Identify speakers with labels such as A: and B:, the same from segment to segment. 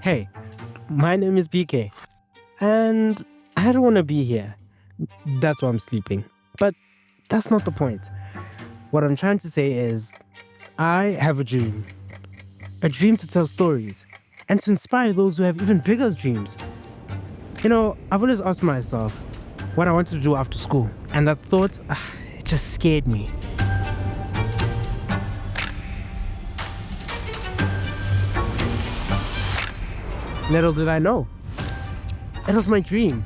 A: Hey, my name is BK, and I don't want to be here. That's why I'm sleeping. But that's not the point. What I'm trying to say is, I have a dream to tell stories and to inspire those who have even bigger dreams. I've always asked myself what I wanted to do after school, and that thought, it just scared me. Little did I know, it was my dream.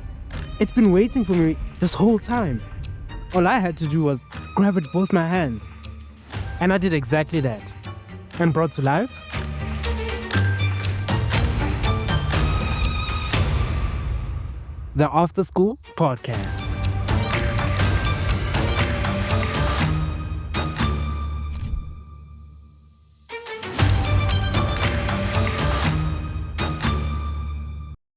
A: It's been waiting for me this whole time. All I had to do was grab it with both my hands. And I did exactly that. And brought to life the AfterSchool Podcast.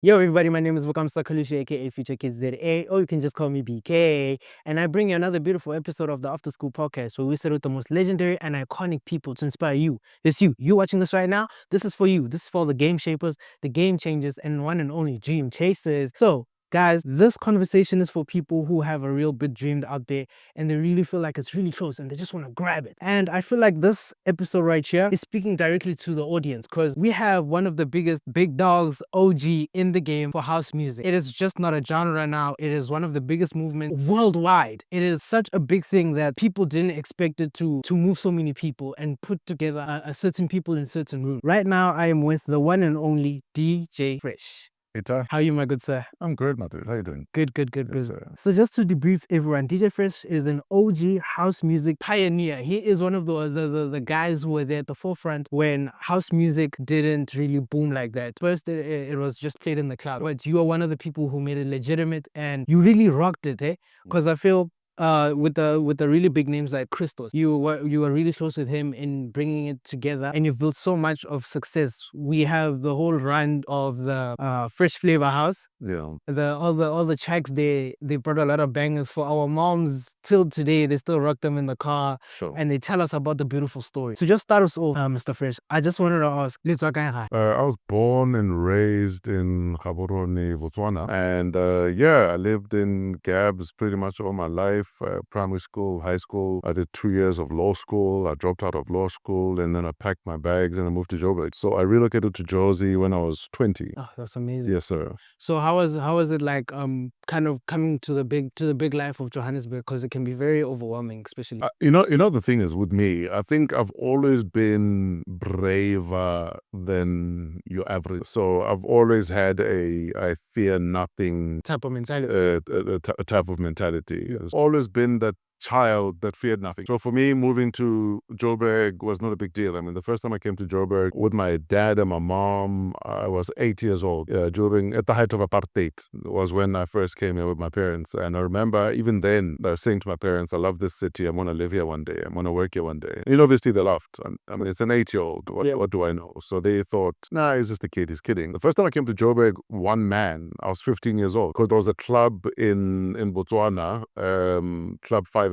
A: Yo everybody, my name is 𝐒𝐏𝐄𝐒, aka Future Kids ZA, or you can just call me BK. And I bring you another beautiful episode of the AfterSchool Podcast, where we sit with the most legendary and iconic people to inspire you. It's you watching this right now. This is for you. This is for the game shapers, the game changers, and one and only dream chasers. So guys, this conversation is for people who have a real big dream out there and they really feel like it's really close and they just want to grab it. And I feel like this episode right here is speaking directly to the audience, because we have one of the biggest big dogs, OG, in the game for house music. It is just not a genre now. It is one of the biggest movements worldwide. It is such a big thing that people didn't expect it to move so many people and put together a certain people in certain rooms. Right now, I am with the one and only DJ Fresh. How are you, my good sir?
B: I'm good, my dude. How you doing?
A: Good.
B: Yes, sir.
A: So just to debrief everyone, DJ Fresh is an OG house music pioneer. He is one of the guys who were there at the forefront when house music didn't really boom like that. First, it was just played in the club. But you are one of the people who made it legitimate and you really rocked it, eh? Because I feel with the really big names like Christos, you were really close with him in bringing it together, and you've built so much of success. We have the whole run of the Fresh Flavor House.
B: Yeah.
A: All the tracks, they brought a lot of bangers for our moms till today. They still rock them in the car.
B: Sure.
A: And they tell us about the beautiful story. So just start us off, Mr. Fresh. I just wanted to ask,
B: I was born and raised in Gaborone, Botswana. And I lived in Gabs pretty much all my life. Primary school, high school. I did 2 years of law school. I dropped out of law school and then I packed my bags and I moved to Joburg. So I relocated to Jersey when I was 20.
A: Oh, that's amazing.
B: Yes, sir.
A: So how was it like kind of coming to the big life of Johannesburg, because it can be very overwhelming, especially
B: The thing is with me, I think I've always been braver than your average. So I've always had I fear nothing
A: type of mentality.
B: type of mentality. It's always been that child that feared nothing. So for me, moving to Joburg was not a big deal. I mean, the first time I came to Joburg with my dad and my mom, I was 8 years old. During at the height of apartheid was when I first came here with my parents. And I remember even then saying to my parents, I love this city. I want to live here one day. I want to work here one day. And obviously they laughed. I mean, it's an 8-year-old. What do I know? So they thought, nah, he's just a kid. He's kidding. The first time I came to Joburg, one man, I was 15 years old, because there was a club in Botswana, Club 585,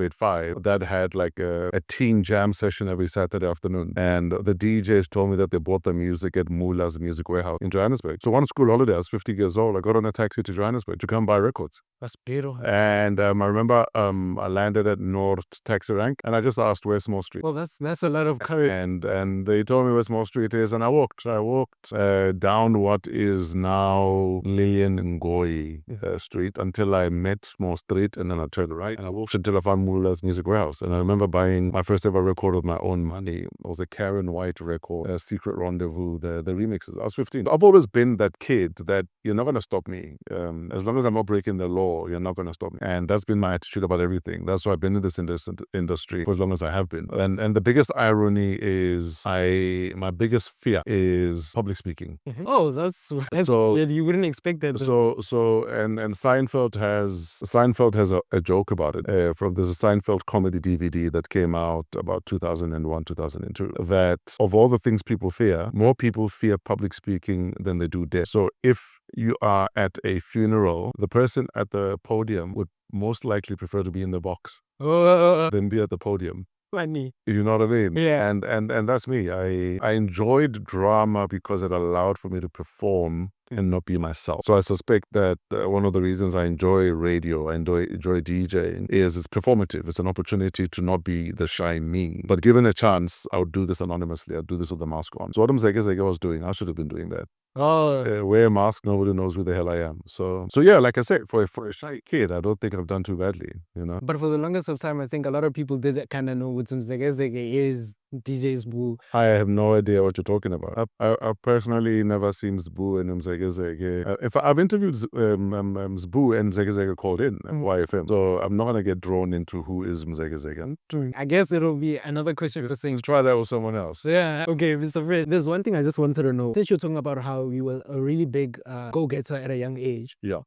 B: that had like a teen jam session every Saturday afternoon. And the DJs told me that they bought the music at Mula's Music Warehouse in Johannesburg. So one school holiday, I was 50 years old. I got on a taxi to Johannesburg to come buy records.
A: That's beautiful.
B: And I remember I landed at North Taxi Rank and I just asked, where's Small Street?
A: Well, that's a lot of courage.
B: And they told me where Small Street is, and I walked down what is now Lillian Ngoyi Street until I met Small Street, and then I turned right and I walked until I found Mula's Music Warehouse. And I remember buying my first ever record with my own money. It was a Karen White record, Secret Rendezvous, the remixes. I was 15. I've always been that kid that you're not going to stop me. As long as I'm not breaking the law, you're not going to stop me. And that's been my attitude about everything. That's why I've been in this industry for as long as I have been. And the biggest irony is my biggest fear is public speaking.
A: Mm-hmm. Oh, that's
B: so,
A: you wouldn't expect that.
B: And Seinfeld has a joke about it. From there's a Seinfeld comedy DVD that came out about 2001, 2002, that of all the things people fear, more people fear public speaking than they do death. So if you are at a funeral, the person at the podium would most likely prefer to be in the box than be at the podium.
A: funny.
B: You know what I mean?
A: Yeah.
B: And that's me. I enjoyed drama because it allowed for me to perform and not be myself. So I suspect that one of the reasons I enjoy radio, I enjoy DJing, is it's performative. It's an opportunity to not be the shy me. But given a chance, I would do this anonymously. I'd do this with the mask on. So what 𝐒𝐔𝐄𝐒𝐄𝐒 was doing, I should have been doing that.
A: Oh,
B: Wear a mask, nobody knows who the hell I am. So yeah, like I said, for a shy kid, I don't think I've done too badly, you know.
A: but for the longest of time, I think a lot of people did kind of know what 𝐒𝐒𝐄𝐒 is DJ's boo.
B: I have no idea what you're talking about. I personally never seen Zbu and 𝐒𝐒𝐄𝐒. If I've interviewed Zbu and 𝐒𝐒𝐄𝐒 called in YFM, so I'm not gonna get drawn into who is 𝐒𝐒𝐄𝐒.
A: I guess it'll be another question for saying.
B: Try that with someone else.
A: Yeah. Okay, Mr. Fred. There's one thing I just wanted to know. Since you're talking about how you were a really big go-getter at a young age.
B: Yeah.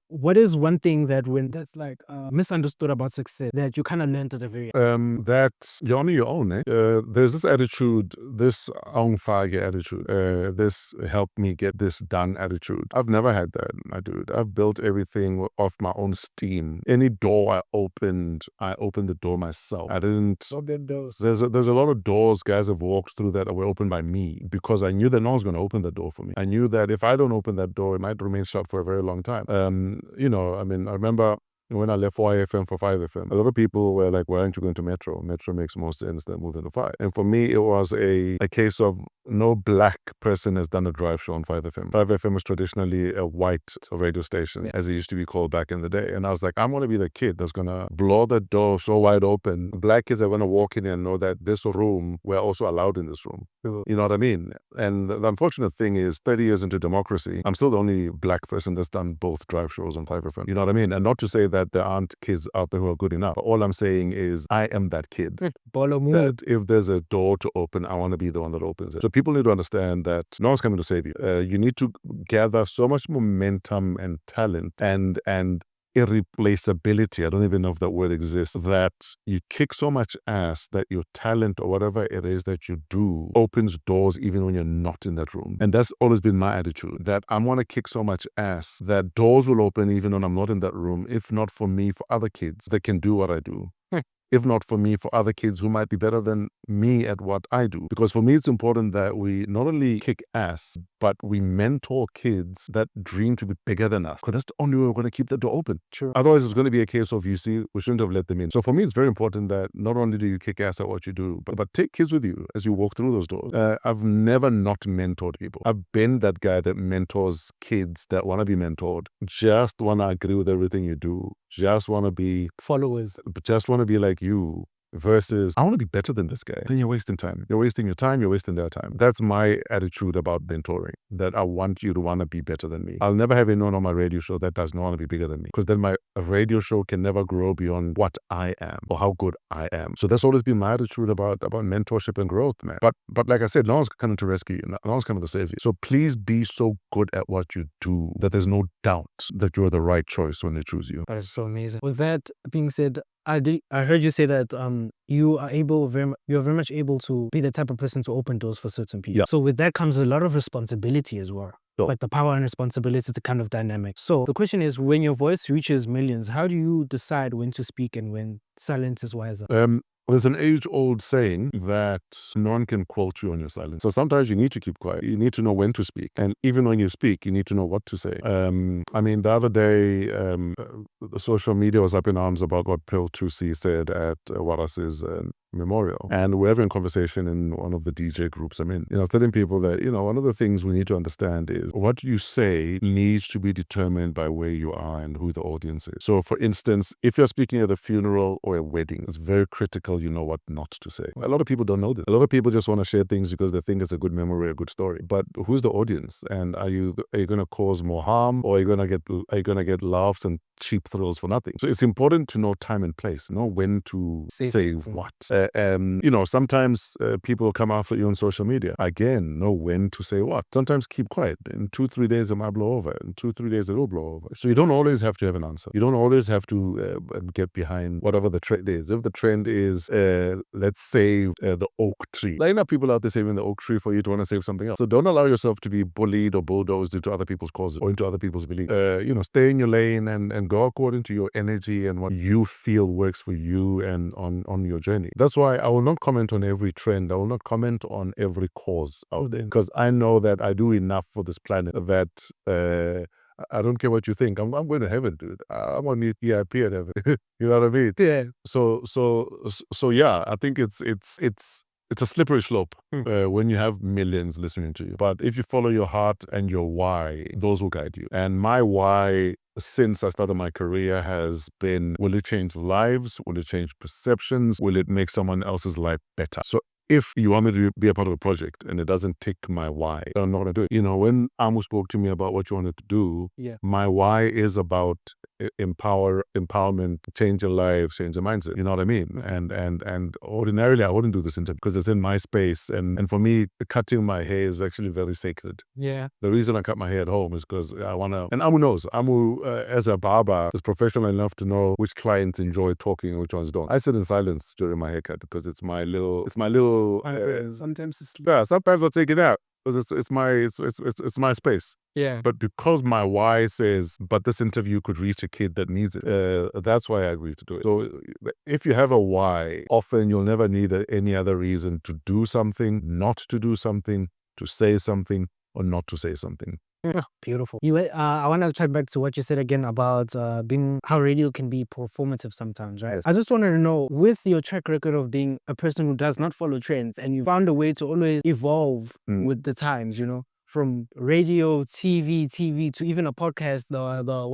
A: What is one thing that's like misunderstood about success that you kind of learned at a very
B: that you're on your own, eh? There's this attitude, this 𝐒𝐏𝐻𝐃 attitude, this help me get this done attitude. I've never had that, my dude. I've built everything off my own steam. Any door I opened the door myself. I didn't.
A: open doors.
B: There's a lot of doors guys have walked through that were opened by me because I knew that no one's going to open the door for me. I knew that if I don't open that door, it might remain shut for a very long time. You know, I mean, I remember when I left YFM for 5FM, a lot of people were like, why aren't you going to Metro? Metro makes more sense than moving to 5. And for me, it was a case of no black person has done a drive show on 5FM. 5FM was traditionally a white radio station, as it used to be called back in the day. And I was like, I'm going to be the kid that's going to blow the door so wide open. Black kids are going to walk in and know that this room, we're also allowed in this room. You know what I mean? And the unfortunate thing is 30 years into democracy, I'm still the only black person that's done both drive shows on 5FM. You know what I mean? And not to say that there aren't kids out there who are good enough. But all I'm saying is I am that kid. That if there's a door to open, I want to be the one that opens it. So people need to understand that no one's coming to save you. You need to gather so much momentum and talent and irreplaceability, I don't even know if that word exists, that you kick so much ass that your talent or whatever it is that you do opens doors even when you're not in that room. And that's always been my attitude, that I want to kick so much ass that doors will open even when I'm not in that room, if not for me, for other kids that can do what I do. If not for me, for other kids who might be better than me at what I do. Because for me, it's important that we not only kick ass, but we mentor kids that dream to be bigger than us. Because that's the only way we're going to keep the door open. Sure. Otherwise, it's going to be a case of, you see, we shouldn't have let them in. So for me, it's very important that not only do you kick ass at what you do, but take kids with you as you walk through those doors. I've never not mentored people. I've been that guy that mentors kids that want to be mentored, just want to agree with everything you do, just want to be
A: followers,
B: just want to be like you, versus I want to be better than this guy. Then you're wasting time. You're wasting your time. You're wasting their time. That's my attitude about mentoring, that I want you to want to be better than me. I'll never have anyone on my radio show that does not want to be bigger than me, because then my radio show can never grow beyond what I am or how good I am. So that's always been my attitude about mentorship and growth, man. But like I said, no one's coming to rescue you. No one's coming to save you. So please be so good at what you do that there's no doubt that you're the right choice when they choose you.
A: That is so amazing. With that being said, I heard you say that you're very much able to be the type of person to open doors for certain people.
B: Yeah.
A: So with that comes a lot of responsibility as well.
B: Sure.
A: Like the power and responsibility is a kind of dynamic. So the question is, when your voice reaches millions, how do you decide when to speak and when silence is wiser?
B: There's an age-old saying that no one can quote you on your silence. So sometimes you need to keep quiet. You need to know when to speak. And even when you speak, you need to know what to say. I mean, the other day, the social media was up in arms about what Pill 2C said at Waras's memorial. And we're having a conversation in one of the DJ groups I'm in, telling people that, one of the things we need to understand is what you say needs to be determined by where you are and who the audience is. So for instance, if you're speaking at a funeral or a wedding, it's very critical you know what not to say. A lot of people don't know this. A lot of people just want to share things because they think it's a good memory, a good story. But who's the audience? And are you going to cause more harm, or are you going to get laughs and cheap thrills for nothing? So it's important to know time and place, know when to say what. Sometimes people come after you on social media. Again, know when to say what. Sometimes keep quiet. In 2-3 days it might blow over. In 2-3 days it will blow over. So you don't always have to have an answer. You don't always have to get behind whatever the trend is. If the trend is let's save the oak tree, there are enough people out there saving the oak tree for you to want to save something else. So don't allow yourself to be bullied or bulldozed into other people's causes or into other people's beliefs. Stay in your lane and go according to your energy and what you feel works for you and on your journey. That's That's why I will not comment on every trend. I will not comment on every cause out there, because I know that I do enough for this planet that I don't care what you think. I'm going to heaven, dude. I'm on EIP at heaven. You know what I mean?
A: Yeah.
B: So yeah, I think it's a slippery slope when you have millions listening to you. But if you follow your heart and your why, those will guide you. And my why since I started my career has been, will it change lives? Will it change perceptions? Will it make someone else's life better? So if you want me to be a part of a project and it doesn't tick my why, I'm not going to do it. You know, when Amu spoke to me about what you wanted to do, my why is about empowerment, change your life, change your mindset. You know what I mean? And ordinarily I wouldn't do this interview because it's in my space. And for me, cutting my hair is actually very sacred.
A: Yeah.
B: The reason I cut my hair at home is because I want to, and Amu knows. Amu, as a barber, is professional enough to know which clients enjoy talking and which ones don't. I sit in silence during my haircut because it's my little.
A: Sometimes it's
B: sometimes I'll take it out because it's my space.
A: Yeah.
B: But because my why says, but this interview could reach a kid that needs it, that's why I agreed to do it. So if you have a why, often you'll never need any other reason to do something, not to do something, to say something, or not to say something.
A: Beautiful. I want to try back to what you said again about being how radio can be performative sometimes, right?
B: Yes.
A: I just wanted to know, with your track record of being a person who does not follow trends and you found a way to always evolve with the times, you know, from radio, TV to even a podcast, the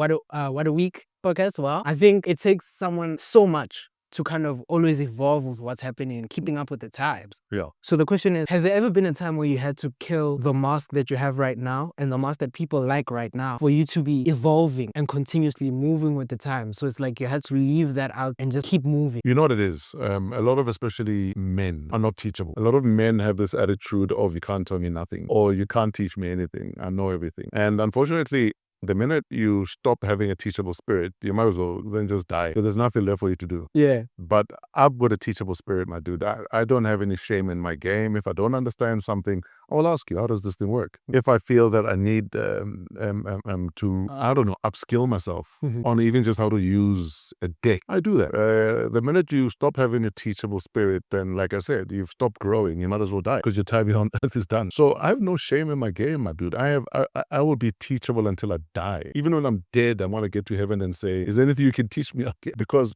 A: What a Week podcast. Well, I think it takes someone so much to kind of always evolve with what's happening and keeping up with the times.
B: Yeah.
A: So the question is, has there ever been a time where you had to kill the mask that you have right now and the mask that people like right now for you to be evolving and continuously moving with the times? So it's like you had to leave that out and just keep moving.
B: You know what it is? A lot of especially men are not teachable. A lot of men have this attitude of you can't tell me nothing or you can't teach me anything. I know everything. And unfortunately, the minute you stop having a teachable spirit, you might as well then just die because there's nothing left for you to do.
A: Yeah.
B: But I'm with a teachable spirit, my dude. I don't have any shame in my game. If I don't understand something, I will ask you, how does this thing work? If I feel that I need to, I don't know, upskill myself on even just how to use a deck, I do that. The minute you stop having a teachable spirit, then like I said, you've stopped growing. You might as well die because your time on earth is done. So I have no shame in my game, my dude. I will be teachable until I die. Even when I'm dead, I want to get to heaven and say, is there anything you can teach me? Because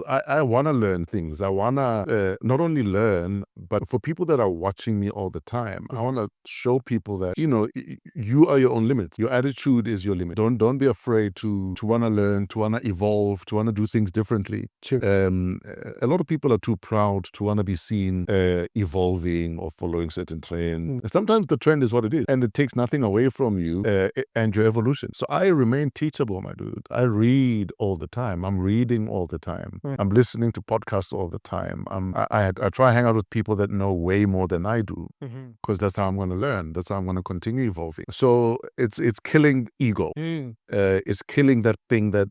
B: I want to learn things. I want to not only learn, but for people that are watching me all the time, I want to show people that, you know, you are your own limits. Your attitude is your limit. Don't be afraid to want to learn, to want to evolve, to want to do things differently.
A: Sure.
B: A lot of people are too proud to want to be seen evolving or following certain trends. Sometimes the trend is what it is, and it takes nothing away from you and your evolution. So I remain teachable, my dude. I read all the time. I'm reading all the time. I'm listening to podcasts all the time. I try to hang out with people that know way more than I do because that's how I'm going to learn. That's how I'm going to continue evolving. So it's killing ego. It's killing that thing that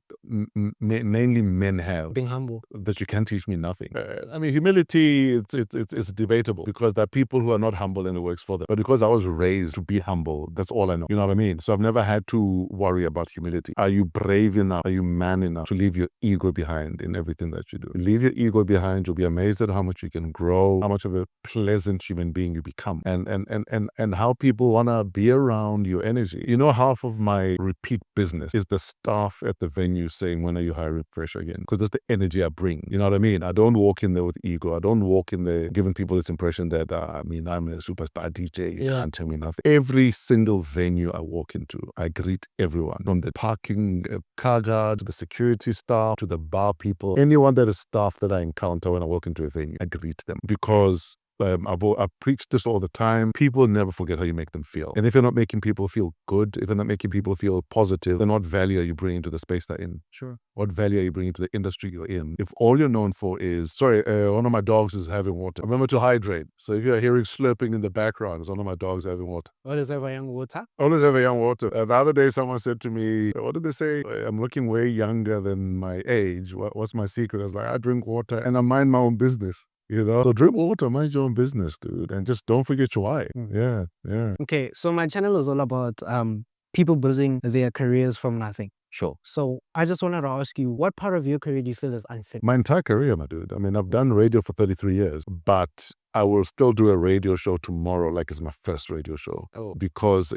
B: mainly men have.
A: Being humble.
B: That you can't teach me nothing. I mean, humility, it's debatable because there are people who are not humble and it works for them. But because I was raised to be humble, that's all I know. You know what I mean? So I've never had to worry about humility. Are you brave enough? Are you man enough to leave your ego behind in everything that you do? Leave your ego behind. You'll be amazed at how much you can grow, how much of a pleasant human being you become, and how people want to be around your energy. You know, half of my repeat business is the staff at the venue saying, when are you hiring fresh again? Because that's the energy I bring. You know what I mean? I don't walk in there with ego. I don't walk in there giving people this impression that, I'm a superstar DJ. You can't tell me nothing. Every single venue I walk into, I greet everyone, from the parking car guard to the security staff to the bar people. Anyone that is staff that I encounter when I walk into a venue, I greet them because I preach this all the time. People never forget how you make them feel. And if you're not making people feel good, if you're not making people feel positive, then what value are you bringing to the space they're in?
A: Sure.
B: What value are you bringing to the industry you're in? If all you're known for is, one of my dogs is having water. Remember to hydrate. So if you're hearing slurping in the background, it's one of my dogs having water.
A: Always have a young water.
B: Always have a young water. The other day, someone said to me, what did they say? I'm looking way younger than my age. What's my secret? I was like, I drink water and I mind my own business. You know, so drink water, mind your own business, dude, and just don't forget your why. Yeah.
A: Okay, so my channel is all about people building their careers from nothing.
B: Sure.
A: So I just wanted to ask you, what part of your career do you feel is unfinished?
B: My entire career, my dude. I mean, I've done radio for 33 years, but I will still do a radio show tomorrow like it's my first radio show.
A: Oh.
B: Because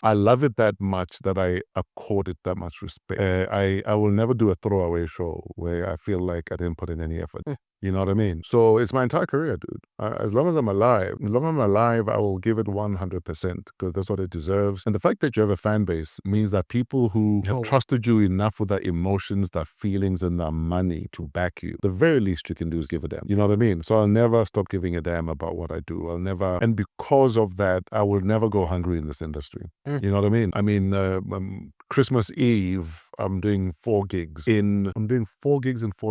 B: I love it that much that I accord it that much respect. I will never do a throwaway show where I feel like I didn't put in any effort. You know what I mean? So it's my entire career, dude. As long as I'm alive, I will give it 100% because that's what it deserves. And the fact that you have a fan base means that people who have trusted you enough with their emotions, their feelings, and their money to back you, the very least you can do is give a damn. You know what I mean? So I'll never stop giving a damn about what I do. I'll never, and because of that, I will never go hungry in this industry. You know what I mean? I mean, Christmas Eve, I'm doing 4 gigs in 4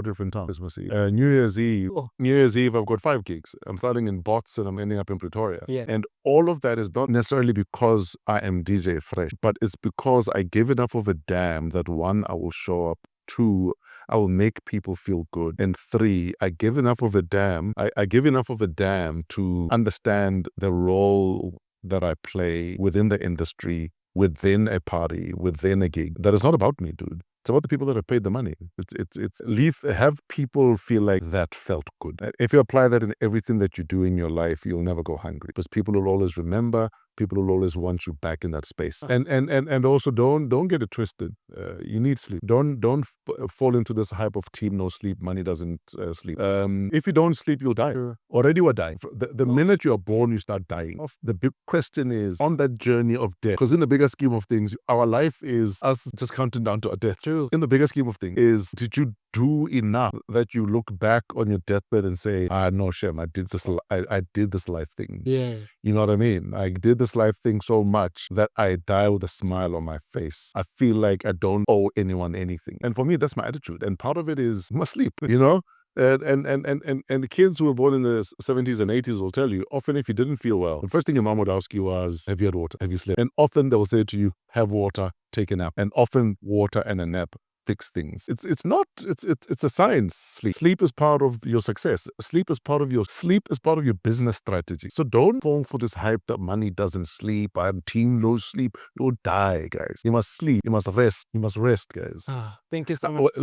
B: different towns. Christmas Eve. New Year's Eve, I've got 5 gigs. I'm starting in Bots and I'm ending up in Pretoria.
A: Yeah.
B: And all of that is not necessarily because I am DJ Fresh, but it's because I give enough of a damn that 1, I will show up. 2, I will make people feel good. And 3, I give enough of a damn. I give enough of a damn to understand the role that I play within the industry, within a party, within a gig. That is not about me, dude. It's about the people that have paid the money. Have people feel like that felt good. If you apply that in everything that you do in your life, you'll never go hungry because people will always remember. People will always want you back in that space. And also don't get it twisted. You need sleep. Don't fall into this hype of team no sleep, money doesn't sleep. If you don't sleep, you'll die. Sure. Already we're dying. The minute you're born, you start dying. The big question is on that journey of death. Because in the bigger scheme of things, our life is us just counting down to our death. True. In the bigger scheme of things, did you do enough that you look back on your deathbed and say, no, Shem, I did this life thing.
A: Yeah.
B: You know what I mean? I did this life thing so much that I die with a smile on my face. I feel like I don't owe anyone anything. And for me, that's my attitude. And part of it is my sleep, you know? And the kids who were born in the 70s and 80s will tell you, often if you didn't feel well, the first thing your mom would ask you was, have you had water? Have you slept? And often they will say to you, have water, take a nap. And often water and a nap fix things. It's a science. Sleep is part of your success. Sleep is part of your business strategy. So don't fall for this hype that money doesn't sleep. I'm team no sleep. You'll die, guys. You must sleep. You must rest. You must rest, guys.
A: Thank you so much.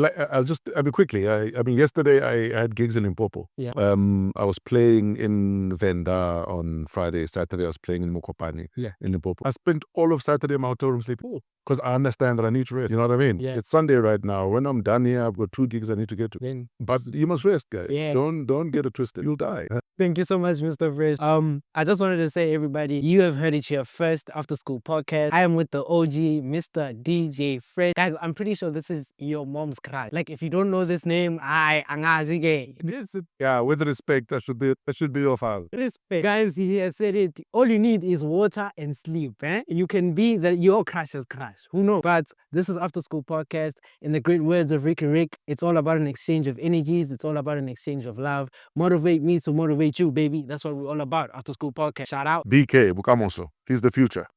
B: Quickly. I mean, yesterday I had gigs in Limpopo.
A: Yeah.
B: I was playing in Venda on Friday. Saturday I was playing in Mokopane.
A: Yeah.
B: In Limpopo. I spent all of Saturday in my hotel room sleeping. Because I understand that I need to rest. You know what I mean?
A: Yeah.
B: It's Sunday right now. When I'm done here, I've got 2 gigs I need to get to. But you must rest, guys.
A: Yeah.
B: Don't get it twisted. You'll die.
A: Thank you so much, Mr. Fresh. I just wanted to say, everybody, you have heard it here first, After School Podcast. I am with the OG, Mr. DJ Fresh. Guys, I'm pretty sure this is your mom's crush. Like, if you don't know this name,
B: yeah, with respect, that should be your father.
A: Respect. Guys, he has said it. All you need is water and sleep. You can be your crush's crush. Who knows? But this is After School Podcast. In the great words of Rick and Rick, it's all about an exchange of energies. It's all about an exchange of love. Motivate me to motivate you, baby. That's what we're all about. After School Podcast. Shout out.
B: 𝐒𝐏𝐄𝐒, Bukamoso. He's the future.